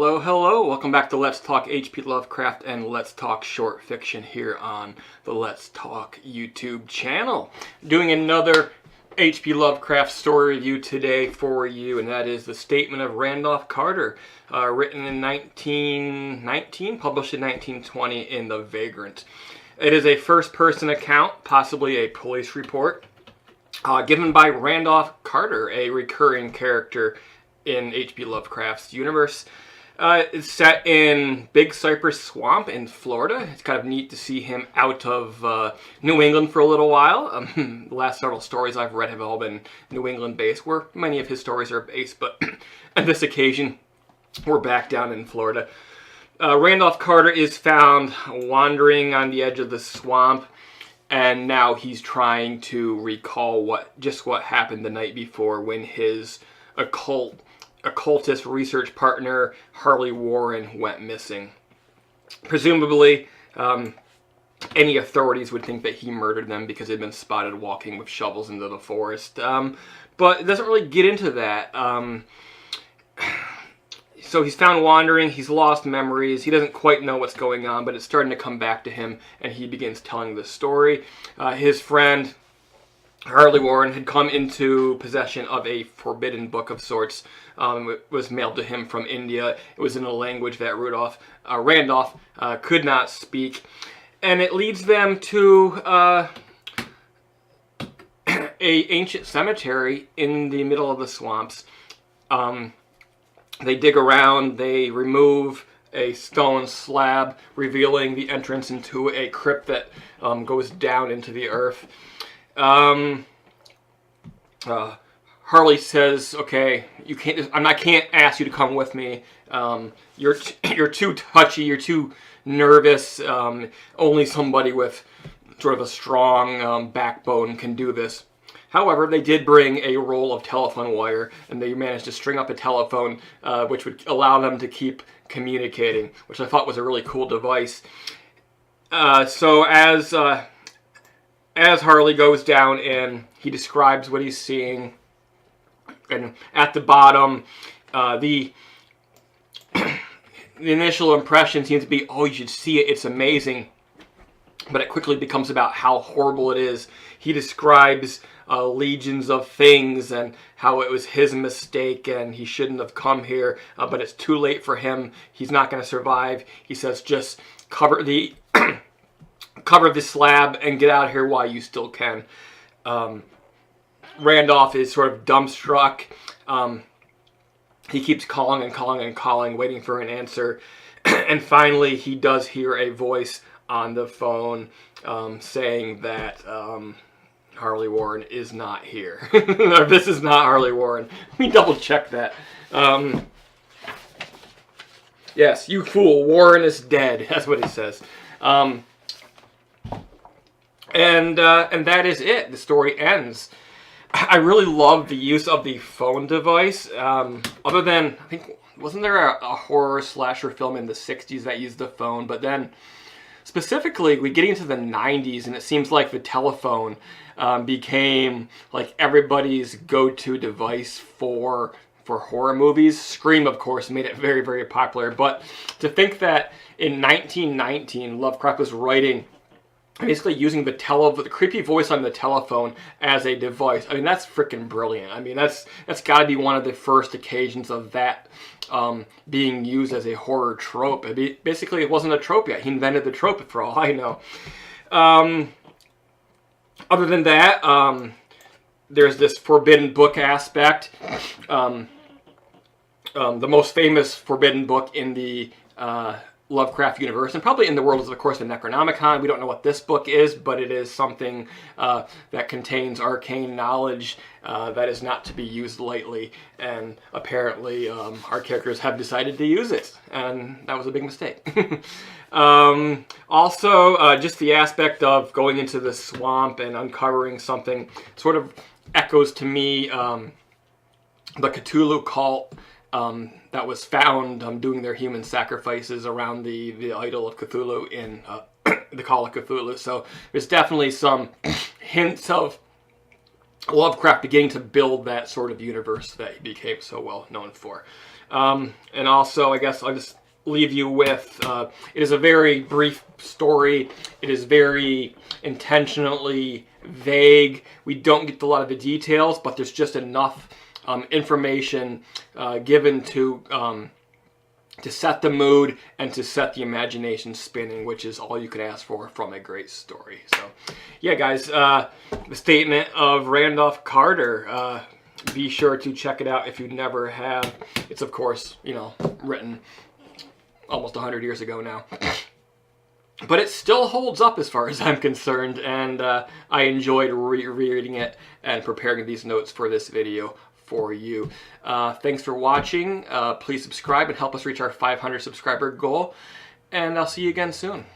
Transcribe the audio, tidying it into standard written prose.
Hello, hello. Welcome back to Let's Talk H.P. Lovecraft and Let's Talk Short Fiction here on the Let's Talk YouTube channel. Doing another H.P. Lovecraft story review today for you, and that is the Statement of Randolph Carter, written in 1919, published in 1920 in the Vagrant. It is a first-person account, possibly a police report, given by Randolph Carter, a recurring character in H.P. Lovecraft's universe. It's set in Big Cypress Swamp in Florida. It's kind of neat to see him out of New England for a little while. The last several stories I've read have all been New England based, where many of his stories are based, but on this occasion, we're back down in Florida. Randolph Carter is found wandering on the edge of the swamp, and now he's trying to recall what happened the night before when his occultist research partner Harley Warren went missing. Presumably, any authorities would think that he murdered them because they'd been spotted walking with shovels into the forest. But it doesn't really get into that. So he's found wandering, he's lost memories, he doesn't quite know what's going on, but it's starting to come back to him, and he begins telling the story. His friend Harley Warren had come into possession of a forbidden book of sorts. It was mailed to him from India. It was in a language that Randolph could not speak. And it leads them to a ancient cemetery in the middle of the swamps. They dig around, they remove a stone slab, revealing the entrance into a crypt that goes down into the earth. Harley says, "Okay, you can't. I can't ask you to come with me. You're too touchy. You're too nervous. Only somebody with sort of a strong backbone can do this." However, they did bring a roll of telephone wire, and they managed to string up a telephone, which would allow them to keep communicating, which I thought was a really cool device. So as Harley goes down in, he describes what he's seeing, and at the bottom, the initial impression seems to be, "Oh, you should see it, it's amazing," but it quickly becomes about how horrible it is. He describes legions of things and how it was his mistake and he shouldn't have come here, but it's too late for him. He's not going to survive. He says, "Just cover the slab and get out of here while you still can." Randolph is sort of dumbstruck. He keeps calling and calling and calling, waiting for an answer. And finally, he does hear a voice on the phone saying that Harley Warren is not here. Or this is not Harley Warren. Let me double check that. Yes, "You fool, Warren is dead." That's what he says. And that is it. The story ends. I really love the use of the phone device. Other than, I think, wasn't there a horror slasher film in the 60s that used the phone? But then, specifically, we get into the 90s, and it seems like the telephone became like everybody's go-to device for horror movies. Scream, of course, made it very, very popular. But to think that in 1919, Lovecraft was writing, basically using the creepy voice on the telephone as a device. I mean, that's freaking brilliant. I mean, that's got to be one of the first occasions of that being used as a horror trope. Basically, it wasn't a trope yet. He invented the trope, for all I know. Other than that, there's this forbidden book aspect. The most famous forbidden book in the Lovecraft universe, and probably in the world, is of course the Necronomicon. We don't know what this book is, but it is something that contains arcane knowledge that is not to be used lightly, and apparently our characters have decided to use it, and that was a big mistake. Also, just the aspect of going into the swamp and uncovering something sort of echoes to me the Cthulhu cult that was found doing their human sacrifices around the idol of Cthulhu in the Call of Cthulhu. So there's definitely some hints of Lovecraft beginning to build that sort of universe that he became so well known for. And also, I guess I'll just leave you with, it is a very brief story. It is very intentionally vague. We don't get a lot of the details, but there's just enough information given to set the mood and to set the imagination spinning, which is all you can ask for from a great story. So, yeah, guys, the Statement of Randolph Carter. Be sure to check it out if you never have. It's, of course, you know, written almost 100 years ago now. But it still holds up as far as I'm concerned, and I enjoyed rereading it and preparing these notes for this video for you. Thanks for watching. Please subscribe and help us reach our 500 subscriber goal, and I'll see you again soon.